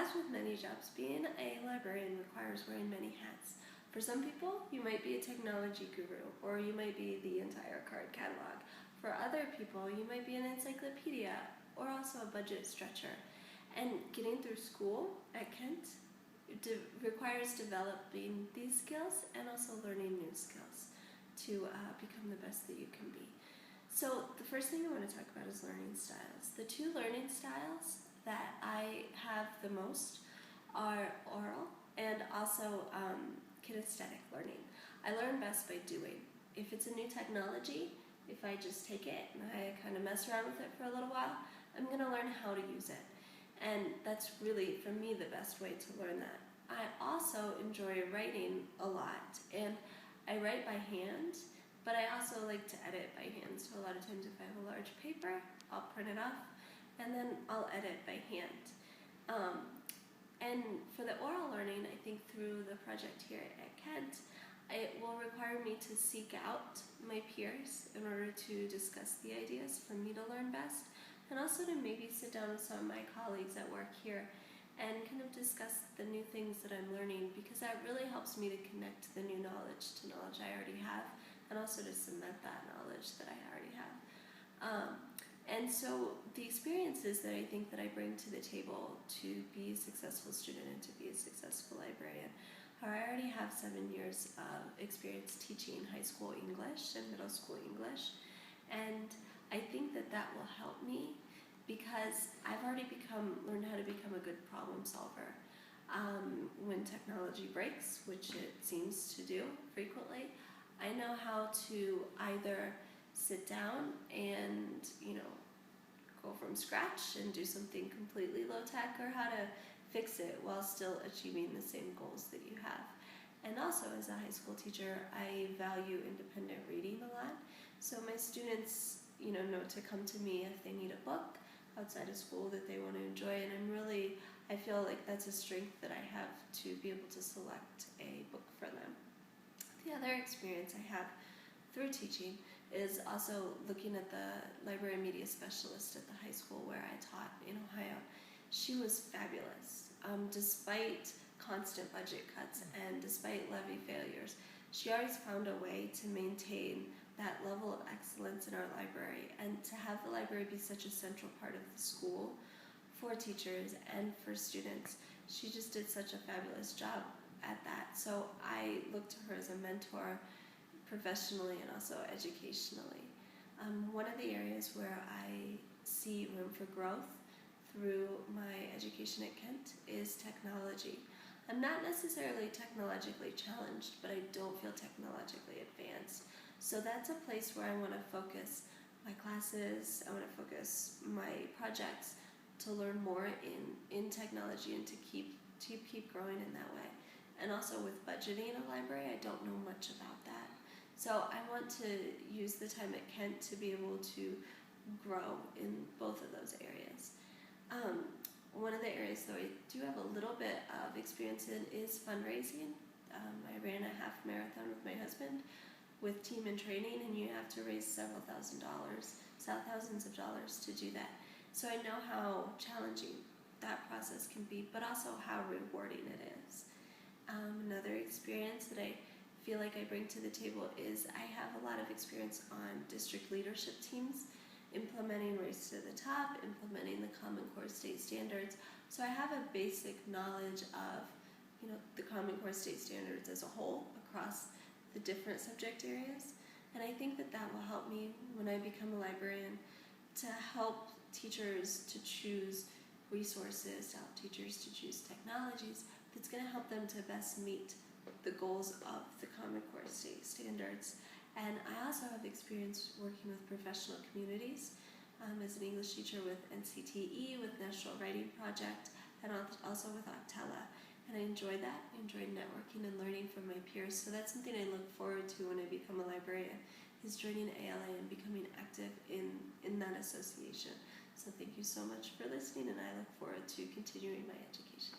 As with many jobs, being a librarian requires wearing many hats. For some people, you might be a technology guru, or you might be the entire card catalog. For other people, you might be an encyclopedia, or also a budget stretcher. And getting through school at Kent requires developing these skills and also learning new skills to become the best that you can be. So the first thing I want to talk about is learning styles. The two learning styles that I have the most are oral and also kinesthetic learning. I learn best by doing. If it's a new technology, if I just take it and I kind of mess around with it for a little while, I'm going to learn how to use it. And that's really, for me, the best way to learn that. I also enjoy writing a lot, and I write by hand, but I also like to edit by hand. So a lot of times if I have a large paper, I'll print it off, and then I'll edit by hand. And for the oral learning, I think through the project here at Kent, it will require me to seek out my peers in order to discuss the ideas for me to learn best, and also to maybe sit down with some of my colleagues at work here and kind of discuss the new things that I'm learning, because that really helps me to connect the new knowledge to knowledge I already have, and also to cement that knowledge that I already have. And so the experiences that I think that I bring to the table to be a successful student and to be a successful librarian are, I already have 7 years of experience teaching high school English and middle school English, and I think that that will help me because I've already learned how to become a good problem solver. When technology breaks, which it seems to do frequently, I know how to either sit down and, go from scratch and do something completely low-tech, or how to fix it while still achieving the same goals that you have. And also, as a high school teacher, I value independent reading a lot. So my students, know to come to me if they need a book outside of school that they want to enjoy, and I feel like that's a strength that I have to be able to select a book for them. The other experience I have through teaching is also looking at the library media specialist at the high school where I taught in Ohio. She was fabulous. Despite constant budget cuts and despite levy failures, she always found a way to maintain that level of excellence in our library, and to have the library be such a central part of the school for teachers and for students. She just did such a fabulous job at that. So I look to her as a mentor professionally and also educationally. One of the areas where I see room for growth through my education at Kent is technology. I'm not necessarily technologically challenged, but I don't feel technologically advanced. So that's a place where I want to focus my classes, I want to focus my projects to learn more in technology and to keep growing in that way. And also with budgeting a library, I don't know much about that. So I want to use the time at Kent to be able to grow in both of those areas. One of the areas that I do have a little bit of experience in is fundraising. I ran a half marathon with my husband with team and training, and you have to raise several thousands of dollars to do that. So I know how challenging that process can be, but also how rewarding it is. Another experience that I feel like I bring to the table is I have a lot of experience on district leadership teams, implementing Race to the Top, implementing the Common Core state standards. So I have a basic knowledge of the Common Core state standards as a whole across the different subject areas. And I think that that will help me when I become a librarian to help teachers to choose resources, to help teachers to choose technologies that's going to help them to best meet the goals of the Common Core state standards. And I also have experience working with professional communities as an English teacher with NCTE, with National Writing Project, and also with Octella. And I enjoy that. I enjoy networking and learning from my peers. So that's something I look forward to when I become a librarian, is joining ALA and becoming active in that association. So thank you so much for listening, and I look forward to continuing my education.